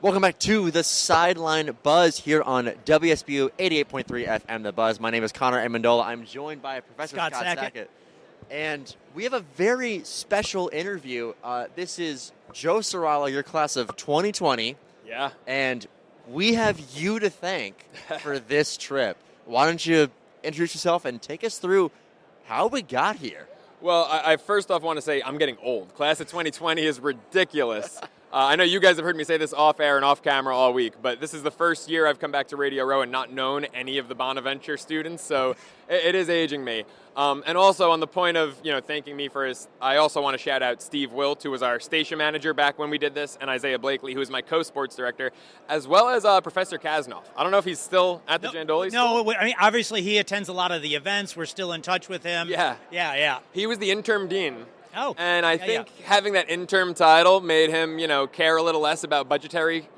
Welcome back to the Sideline Buzz here on WSBU 88.3 FM, The Buzz. My name is Connor Amendola. I'm joined by Professor Scott Sackett. And we have a very special interview. This is Joe Ceraulo, your class of 2020. Yeah. And we have you to thank for this trip. Why don't you introduce yourself and take us through how we got here? Well, I first off want to say I'm getting old. Class of 2020 is ridiculous. I know you guys have heard me say this off air and off camera all week, but this is the first year I've come back to Radio Row and not known any of the Bonaventure students, so it is aging me. And also on the point of thanking me for his, I also want to shout out Steve Wilt, who was our station manager back when we did this, and Isaiah Blakely, who is my co-sports director, as well as Professor Kasnoff. I don't know if he's still at the Jandoli School. No, I mean obviously he attends a lot of the events. We're still in touch with him. Yeah. He was the interim dean. Oh, and I think having that interim title made him, care a little less about budgetary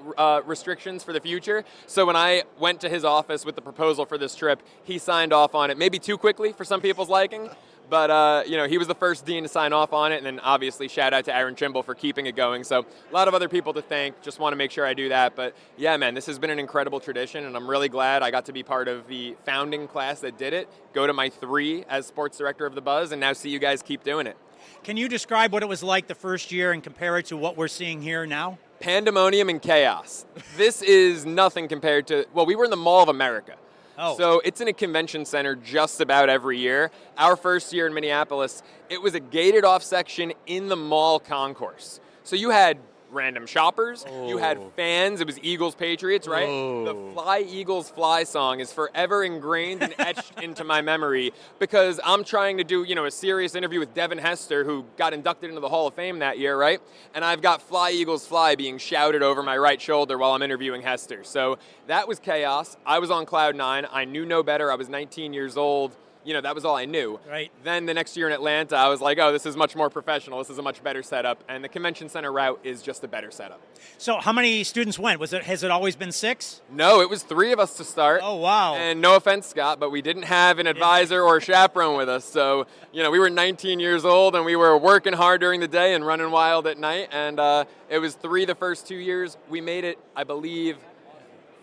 restrictions for the future. So when I went to his office with the proposal for this trip, he signed off on it, maybe too quickly for some people's liking. But, he was the first dean to sign off on it. And then obviously shout out to Aaron Trimble for keeping it going. So a lot of other people to thank. Just want to make sure I do that. But yeah, man, this has been an incredible tradition. And I'm really glad I got to be part of the founding class that did it, go to my 3 as sports director of the Buzz, and now see you guys keep doing it. Can you describe what it was like the first year and compare it to what we're seeing here now? Pandemonium and chaos. This is nothing compared to, we were in the Mall of America. Oh. So it's in a convention center just about every year. Our first year in Minneapolis, it was a gated off section in the mall concourse. So you had random shoppers, you had fans, it was Eagles-Patriots, right? The Fly Eagles Fly song is forever ingrained and etched into my memory because I'm trying to do, a serious interview with Devin Hester, who got inducted into the Hall of Fame that year, right? And I've got Fly Eagles Fly being shouted over my right shoulder while I'm interviewing Hester. So that was chaos. I was on cloud 9. I knew no better. I was 19 years old. That was all I knew. Right. Then the next year in Atlanta, I was like, this is much more professional. This is a much better setup. And the convention center route is just a better setup. So how many students went? Has it always been 6? No, it was 3 of us to start. Oh, wow. And no offense, Scott, but we didn't have an advisor or a chaperone with us. So, we were 19 years old and we were working hard during the day and running wild at night. And it was 3 the first 2 years. We made it, I believe,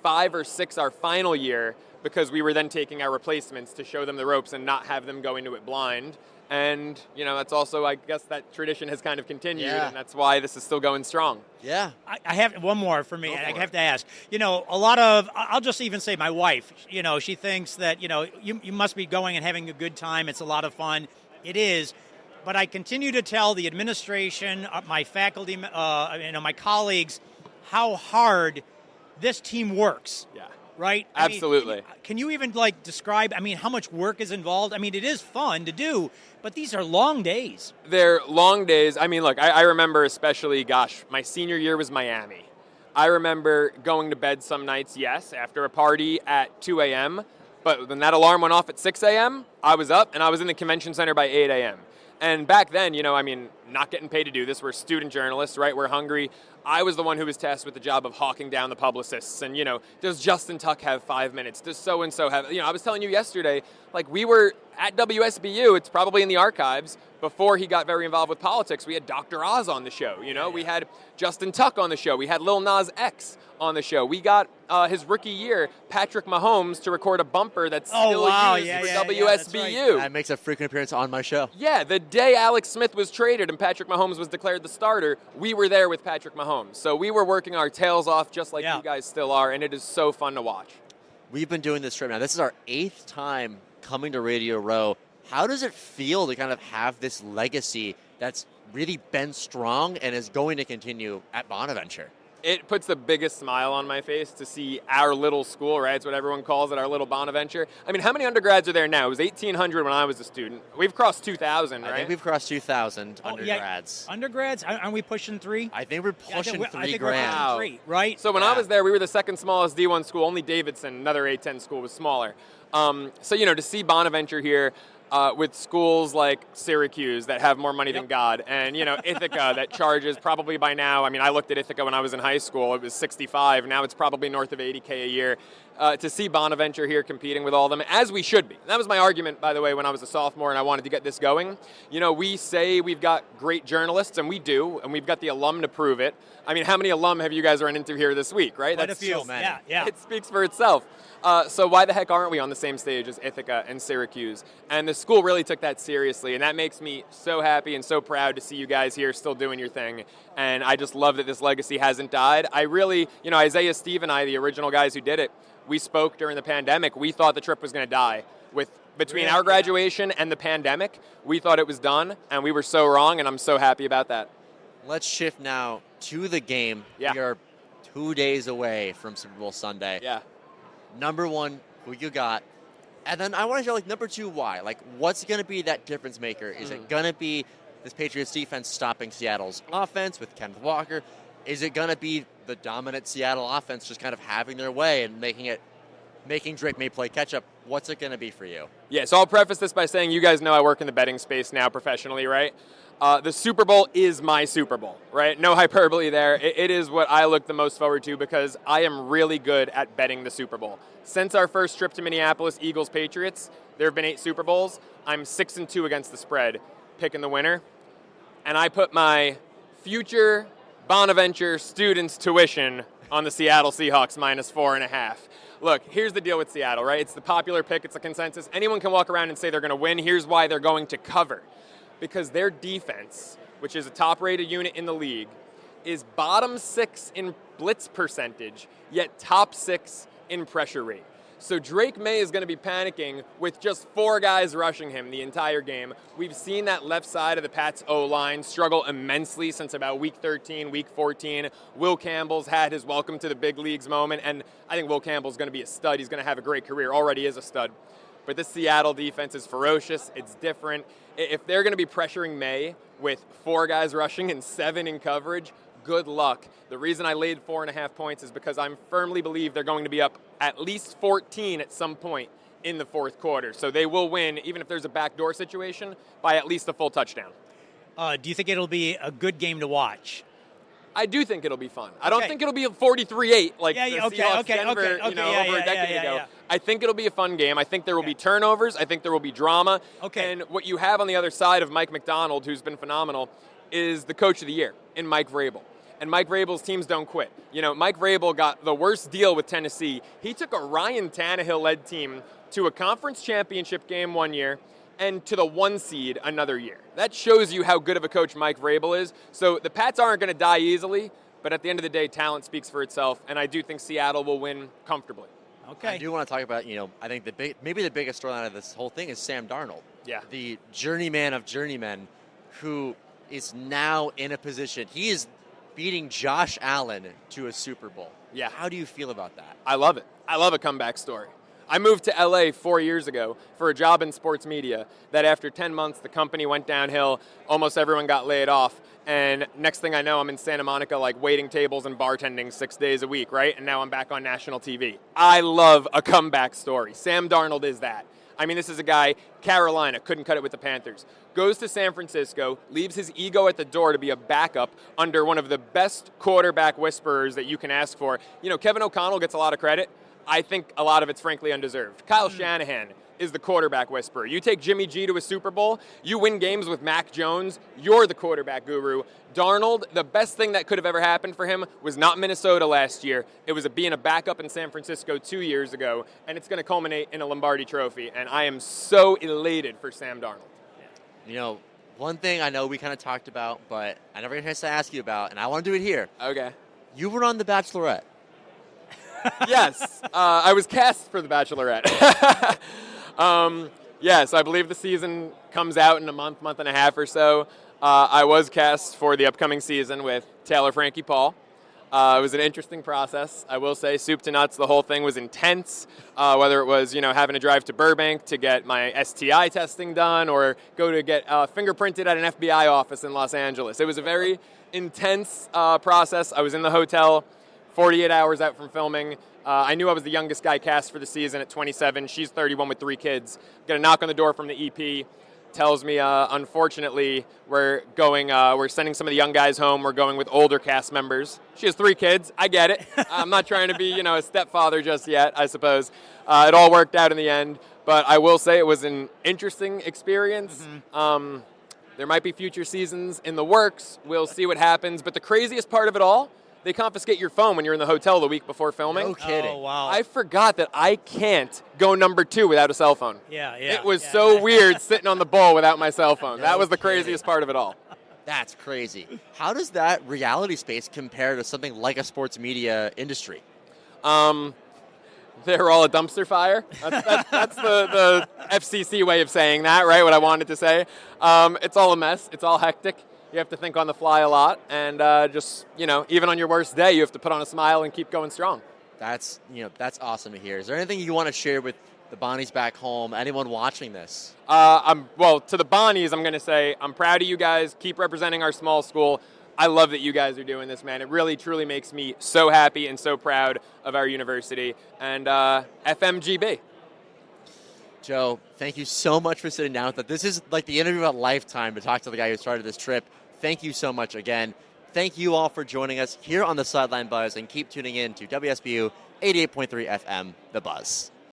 5 or 6 our final year, because we were then taking our replacements to show them the ropes and not have them go into it blind. And, that's also, I guess, that tradition has kind of continued, and that's why this is still going strong. Yeah. I have one more for me. I have to ask. I'll just even say my wife, she thinks that, you must be going and having a good time. It's a lot of fun. It is. But I continue to tell the administration, my faculty, my colleagues, how hard this team works. Yeah. Right? Absolutely. Can you even describe, how much work is involved? It is fun to do, but these are long days. They're long days. Look, I remember especially, my senior year was Miami. I remember going to bed some nights, yes, after a party at 2 a.m., but when that alarm went off at 6 a.m., I was up and I was in the convention center by 8 a.m. And back then, not getting paid to do this. We're student journalists, right? We're hungry. I was the one who was tasked with the job of hawking down the publicists. And, does Justin Tuck have 5 minutes? Does so-and-so have, I was telling you yesterday, we were at WSBU, it's probably in the archives, before he got very involved with politics. We had Dr. Oz on the show, we had Justin Tuck on the show. We had Lil Nas X on the show. We got his rookie year, Patrick Mahomes, to record a bumper that's still used for WSBU. That makes a frequent appearance on my show. Yeah, the day Alex Smith was traded and Patrick Mahomes was declared the starter, we were there with Patrick Mahomes. So we were working our tails off just like you guys still are, and it is so fun to watch. We've been doing this trip now. This is our 8th time coming to Radio Row. How does it feel to kind of have this legacy that's really been strong and is going to continue at Bonaventure? It puts the biggest smile on my face to see our little school, right? It's what everyone calls it, our little Bonaventure. How many undergrads are there now? It was 1,800 when I was a student. We've crossed 2,000, right? I think we've crossed 2,000 undergrads. Yeah. Undergrads? Aren't we pushing 3? I think we're pushing 3 I think grand. We're pushing 3, right? So when I was there, we were the second smallest D1 school. Only Davidson, another A10 school, was smaller. To see Bonaventure here, with schools like Syracuse that have more money than God, and Ithaca that charges probably by now. I looked at Ithaca when I was in high school; it was $65. Now it's probably north of $80K a year. to see Bonaventure here competing with all of them, as we should be. And that was my argument, by the way, when I was a sophomore and I wanted to get this going. We say we've got great journalists, and we do, and we've got the alum to prove it. I mean, how many alum have you guys run into here this week, right? Quite a few. So many. Yeah. It speaks for itself. So why the heck aren't we on the same stage as Ithaca and Syracuse? And the school really took that seriously, and that makes me so happy and so proud to see you guys here still doing your thing. And I just love that this legacy hasn't died. I really, Isaiah, Steve, and I, the original guys who did it, we spoke during the pandemic. We thought the trip was going to die. Between our graduation and the pandemic, we thought it was done, and we were so wrong, and I'm so happy about that. Let's shift now to the game. Yeah. We are 2 days away from Super Bowl Sunday. Yeah. Number one, who you got? And then I want to know, number two, why? What's going to be that difference maker? Is it going to be this Patriots defense stopping Seattle's offense with Kenneth Walker? Is it going to be the dominant Seattle offense just kind of having their way and making Drake May play catch-up? What's it going to be for you? Yeah, so I'll preface this by saying you guys know I work in the betting space now professionally, right? The Super Bowl is my Super Bowl, right? No hyperbole there. It is what I look the most forward to because I am really good at betting the Super Bowl. Since our first trip to Minneapolis, Eagles-Patriots, there have been 8 Super Bowls. I'm 6-2 against the spread, picking the winner. And I put my future Bonaventure students' tuition on the Seattle Seahawks -4.5. Look, here's the deal with Seattle, right? It's the popular pick. It's a consensus. Anyone can walk around and say they're going to win. Here's why they're going to cover. Because their defense, which is a top-rated unit in the league, is bottom 6 in blitz percentage, yet top 6 in pressure rate. So Drake May is going to be panicking with just 4 guys rushing him the entire game. We've seen that left side of the Pats O-line struggle immensely since about week 13, week 14. Will Campbell's had his welcome to the big leagues moment, and I think Will Campbell's going to be a stud. He's going to have a great career, already is a stud. But this Seattle defense is ferocious. It's different. If they're going to be pressuring May with 4 guys rushing and 7 in coverage, good luck. The reason I laid 4.5 points is because I firmly believe they're going to be up at least 14 at some point in the fourth quarter. So they will win, even if there's a backdoor situation, by at least a full touchdown. Do you think it'll be a good game to watch? I do think it'll be fun. I don't think it'll be a 43-8 like the Seahawks Denver, over a decade ago. Yeah. I think it'll be a fun game. I think there will be turnovers. I think there will be drama. Okay. And what you have on the other side of Mike McDonald, who's been phenomenal, is the coach of the year in Mike Vrabel. And Mike Vrabel's teams don't quit. Mike Vrabel got the worst deal with Tennessee. He took a Ryan Tannehill-led team to a conference championship game one year and to the 1 seed another year. That shows you how good of a coach Mike Vrabel is. So the Pats aren't going to die easily, but at the end of the day, talent speaks for itself, and I do think Seattle will win comfortably. Okay. I do want to talk about, I think maybe the biggest storyline of this whole thing is Sam Darnold. Yeah. The journeyman of journeymen who is now in a position. He is beating Josh Allen to a Super Bowl. Yeah. How do you feel about that? I love it. I love a comeback story. I moved to LA 4 years ago for a job in sports media that after 10 months, the company went downhill. Almost everyone got laid off. And next thing I know, I'm in Santa Monica, waiting tables and bartending 6 days a week, right? And now I'm back on national TV. I love a comeback story. Sam Darnold is that. I mean, this is a guy, Carolina, couldn't cut it with the Panthers. Goes to San Francisco, leaves his ego at the door to be a backup under one of the best quarterback whisperers that you can ask for. Kevin O'Connell gets a lot of credit. I think a lot of it's frankly undeserved. Kyle Shanahan is the quarterback whisperer. You take Jimmy G to a Super Bowl, you win games with Mac Jones, you're the quarterback guru. Darnold, the best thing that could have ever happened for him was not Minnesota last year. It was being a backup in San Francisco 2 years ago, and it's going to culminate in a Lombardi trophy, and I am so elated for Sam Darnold. One thing I know we kind of talked about, but I never had a chance to ask you about, and I want to do it here. Okay. You were on The Bachelorette. Yes, I was cast for The Bachelorette. Yes, I believe the season comes out in a month and a half or so. I was cast for the upcoming season with Taylor Frankie Paul. It was an interesting process, I will say. Soup to nuts, the whole thing was intense. Whether it was, having to drive to Burbank to get my STI testing done or go to get fingerprinted at an FBI office in Los Angeles. It was a very intense process. I was in the hotel 48 hours out from filming. I knew I was the youngest guy cast for the season at 27. She's 31 with 3 kids. Got a knock on the door from the EP. tells me, unfortunately, we're sending some of the young guys home. We're going with older cast members. She has 3 kids. I get it. I'm not trying to be, a stepfather just yet, I suppose. It all worked out in the end. But I will say it was an interesting experience. Mm-hmm. There might be future seasons in the works. We'll see what happens. But the craziest part of it all, they confiscate your phone when you're in the hotel the week before filming. No kidding. Oh, wow. I forgot that I can't go number 2 without a cell phone. Yeah. It was so weird sitting on the bowl without my cell phone. That was the craziest part of it all. That's crazy. How does that reality space compare to something like a sports media industry? They're all a dumpster fire. That's the FCC way of saying that, right? What I wanted to say. It's all a mess. It's all hectic. You have to think on the fly a lot, and even on your worst day, you have to put on a smile and keep going strong. That's awesome to hear. Is there anything you want to share with the Bonnies back home? Anyone watching this? To the Bonnies, I'm going to say I'm proud of you guys. Keep representing our small school. I love that you guys are doing this, man. It really, truly makes me so happy and so proud of our university. And FMGB. Joe, thank you so much for sitting down with us. This is like the interview of a lifetime to talk to the guy who started this trip. Thank you so much again. Thank you all for joining us here on the Sideline Buzz, and keep tuning in to WSBU 88.3 FM, The Buzz.